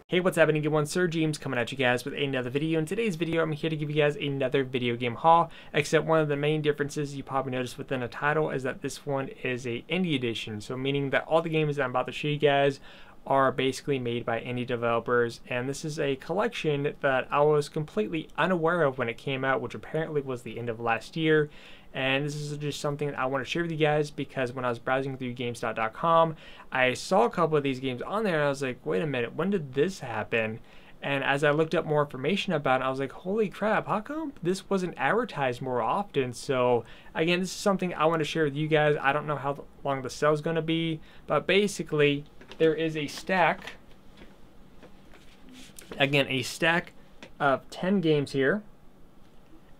Hey, what's happening? Good one, SirJames coming at you guys with another video. In today's video, I'm here to give you guys another video game haul, except one of the main differences you probably noticed within the title is that this one is a indie edition. So meaning that all the games that I'm about to show you guys are basically made by indie developers, and this is a collection that I was completely unaware of when it came out, which apparently was the end of last year. And this is just something that I want to share with you guys because when I was browsing through GameStop.com, I saw a couple of these games on there and I was like, wait a minute, when did this happen? And as I looked up more information about it, I was like, holy crap, how come this wasn't advertised more often? So again, this is something I want to share with you guys. I don't know how long the sale is going to be, but basically there is a stack, again, a stack of 10 games here.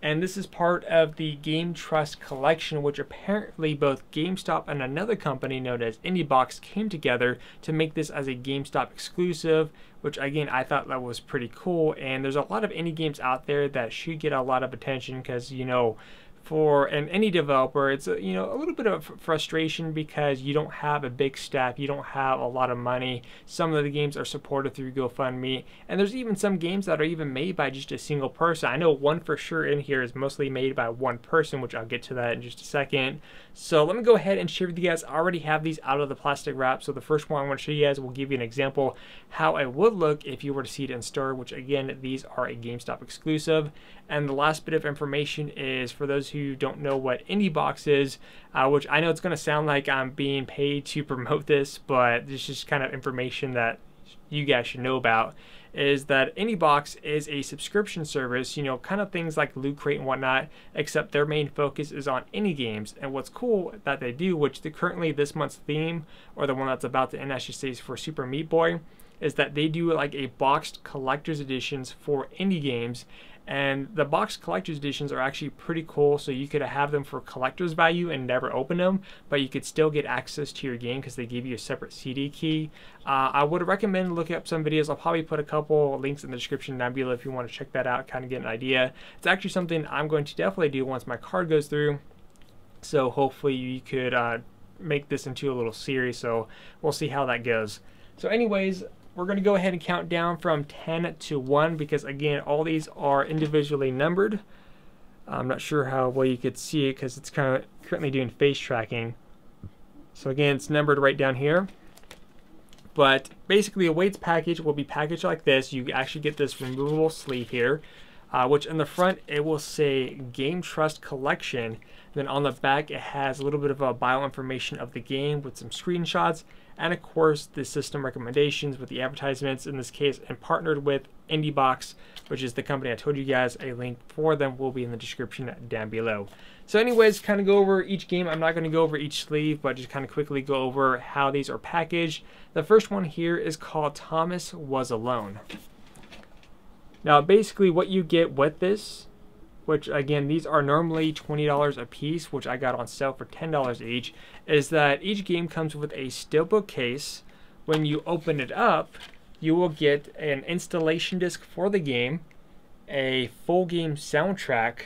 And this is part of the Game Trust collection, which apparently both GameStop and another company known as IndieBox came together to make this as a GameStop exclusive, which again, I thought that was pretty cool. And there's a lot of indie games out there that should get a lot of attention because, you know, for an indie developer, it's a little bit of frustration because you don't have a big staff, you don't have a lot of money. Some of the games are supported through GoFundMe, and there's even some games that are even made by just a single person. I know one for sure in here is mostly made by one person, which I'll get to that in just a second. So let me go ahead and share with you guys. I already have these out of the plastic wrap. So the first one I want to show you guys will give you an example how it would look if you were to see it in store, which again, these are a GameStop exclusive. And the last bit of information is for those who don't know what IndieBox is, which I know it's going to sound like I'm being paid to promote this, but this is just kind of information that you guys should know about, is that IndieBox is a subscription service, kind of things like Loot Crate and whatnot, except their main focus is on indie games. And what's cool that they do, which currently this month's theme, or the one that's about to end, I should say, is for Super Meat Boy, is that they do like a boxed collector's editions for indie games. And the box collector's editions are actually pretty cool, so you could have them for collector's value and never open them, but you could still get access to your game because they give you a separate CD key. I would recommend looking up some videos. I'll probably put a couple links in the description down below if you want to check that out, kind of get an idea. It's actually something I'm going to definitely do once my card goes through, so hopefully you could make this into a little series, so we'll see how that goes. So anyways, we're going to go ahead and count down from 10 to 1 because, again, all these are individually numbered. I'm not sure how well you could see it because it's kind of currently doing face tracking. So, again, it's numbered right down here. But basically, a weights package will be packaged like this. You actually get this removable sleeve here, which in the front, it will say Game Trust Collection. Then on the back, it has a little bit of a bio information of the game with some screenshots. And of course, the system recommendations with the advertisements in this case, and partnered with IndieBox, which is the company I told you guys. A link for them will be in the description down below. So anyways, kind of go over each game. I'm not going to go over each sleeve, but just kind of quickly go over how these are packaged. The first one here is called Thomas Was Alone. Now, basically what you get with this, which again, these are normally $20 a piece, which I got on sale for $10 each, is that each game comes with a steelbook case. When you open it up, you will get an installation disc for the game, a full game soundtrack.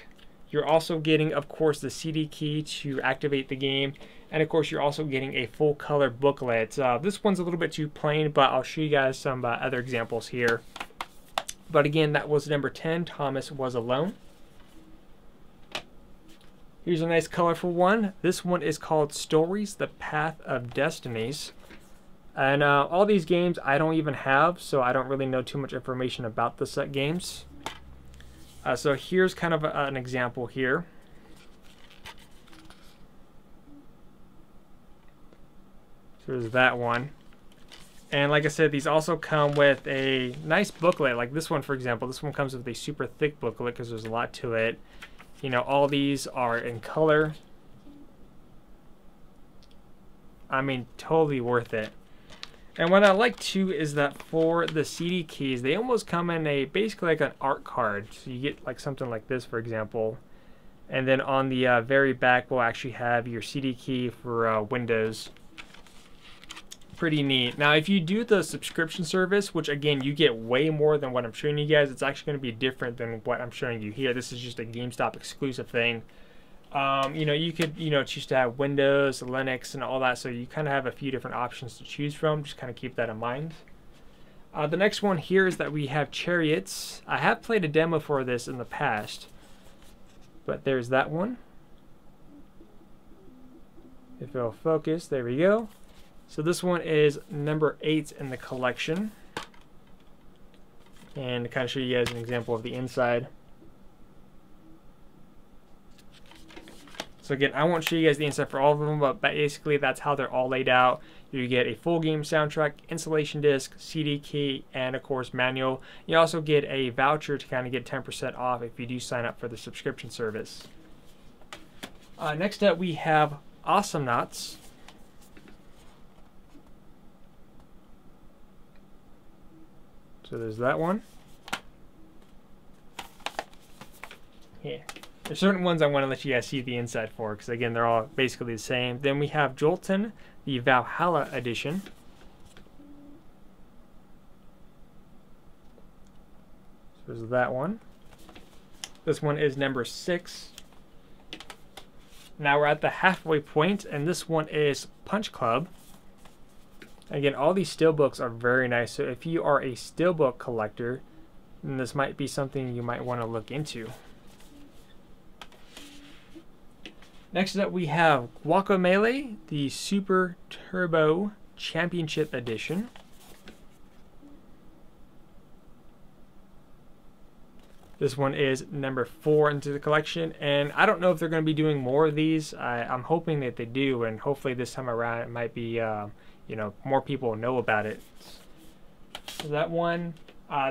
You're also getting, of course, the CD key to activate the game, and of course, you're also getting a full color booklet. This one's a little bit too plain, but I'll show you guys some other examples here. But again, that was number 10, Thomas Was Alone. Here's a nice colorful one. This one is called Stories, The Path of Destinies. And all these games I don't even have, so I don't really know too much information about the set games. So here's kind of an example here. So there's that one. And like I said, these also come with a nice booklet. Like this one, for example. This one comes with a super thick booklet because there's a lot to it. All these are in color. I mean, totally worth it. And what I like too is that for the CD keys, they almost come in basically like an art card. So you get like something like this, for example. And then on the very back, we'll actually have your CD key for Windows. Pretty neat. Now, if you do the subscription service, which again, you get way more than what I'm showing you guys, it's actually going to be different than what I'm showing you here. This is just a GameStop exclusive thing. You could, choose to have Windows, Linux, and all that. So you kind of have a few different options to choose from. Just kind of keep that in mind. The next one here is that we have Chariots. I have played a demo for this in the past, but there's that one. If it'll focus, there we go. So this one is number 8 in the collection. And to kind of show you guys an example of the inside. So again, I won't show you guys the inside for all of them, but basically that's how they're all laid out. You get a full game soundtrack, installation disc, CD key, and of course manual. You also get a voucher to kind of get 10% off if you do sign up for the subscription service. Next up we have Awesomenauts. So there's that one. Yeah. There's certain ones I want to let you guys see the inside for, because again, they're all basically the same. Then we have Jolton, the Valhalla edition. So there's that one. This one is number 6. Now we're at the halfway point, and this one is Punch Club. Again, all these steelbooks are very nice, so if you are a steelbook collector, then this might be something you might want to look into. Next up we have Guacamelee, the Super Turbo Championship Edition. This one is number 4 into the collection, and I don't know if they're going to be doing more of these. I'm hoping that they do, and hopefully this time around it might be, you know, more people know about it. So that one.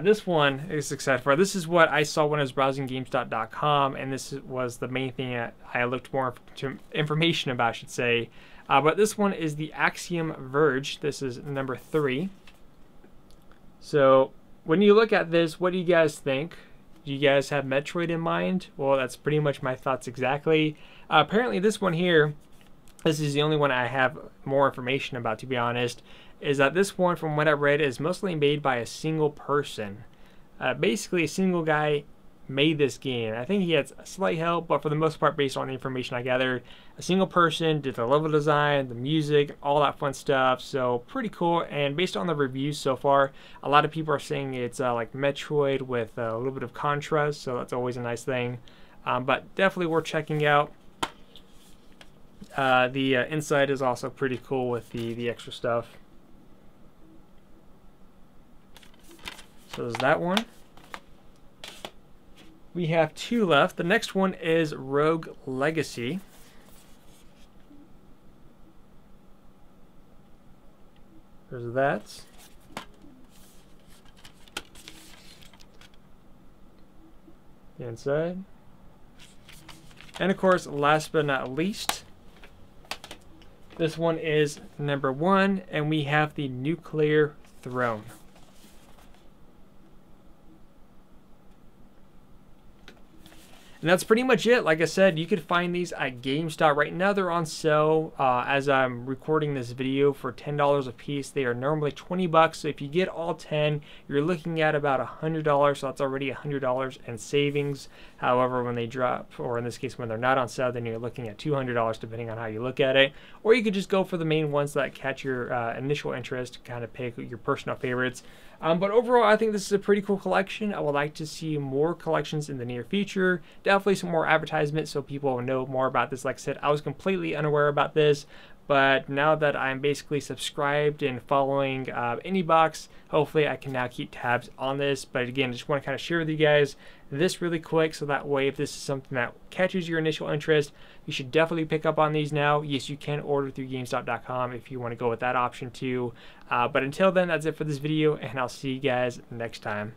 This one is excited for. This is what I saw when I was browsing GameStop.com, and this was the main thing that I looked more information about, I should say. But this one is the Axiom Verge. This is number 3. So when you look at this, what do you guys think? Do you guys have Metroid in mind? Well, that's pretty much my thoughts exactly. Apparently this one here, this is the only one I have more information about, to be honest, is that this one, from what I read, is mostly made by a single person. Basically, a single guy made this game. I think he had slight help, but for the most part, based on the information I gathered, a single person did the level design, the music, all that fun stuff. So pretty cool. And based on the reviews so far, a lot of people are saying it's like Metroid with a little bit of contrast, so that's always a nice thing. But definitely worth checking out. The inside is also pretty cool with the extra stuff. So there's that one. We have 2 left. The next one is Rogue Legacy. There's that. The inside. And of course, last but not least, this one is number 1, and we have the Nuclear Throne. And that's pretty much it. Like I said, you could find these at GameStop. Right now they're on sale as I'm recording this video for $10 a piece. They are normally 20 bucks. So if you get all 10, you're looking at about $100. So that's already $100 in savings. However, when they drop, or in this case when they're not on sale, then you're looking at $200 depending on how you look at it. Or you could just go for the main ones that catch your initial interest, kind of pick your personal favorites. But overall, I think this is a pretty cool collection. I would like to see more collections in the near future. Definitely some more advertisements so people know more about this. Like I said, I was completely unaware about this, but now that I'm basically subscribed and following IndieBox, hopefully I can now keep tabs on this. But again, I just want to kind of share with you guys this really quick, so that way if this is something that catches your initial interest, you should definitely pick up on these now. Yes, you can order through GameStop.com if you want to go with that option too. But until then, that's it for this video, and I'll see you guys next time.